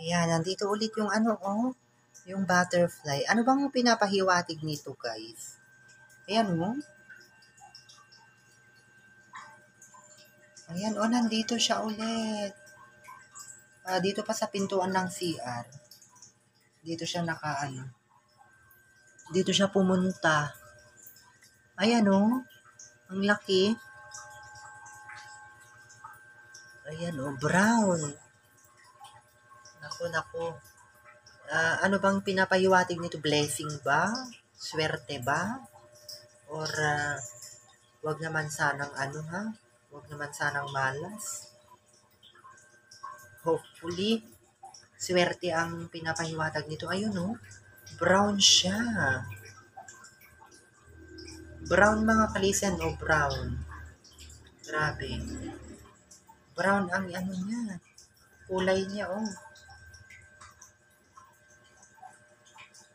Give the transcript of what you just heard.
Ayan, nandito ulit yung ano, oh, yung butterfly. Ano bang pinapahiwatig nito, guys? Ayan, oh. Ayan, oh, nandito siya ulit. Dito pa sa pintuan ng CR. Dito siya nakaano. Dito siya pumunta. Ayan, oh. Ang laki. Ayan, oh, brown. Naku. Ano bang pinapahiwatig nito? Blessing ba? Swerte ba? Or wag naman sanang ano, ha? Wag naman sanang malas. Hopefully, swerte ang pinapahiwatig nito. Ayun, oh. Brown siya. Brown mga kalisen, oh, brown. Grabe. Brown ang ano niya. Kulay niya, oh.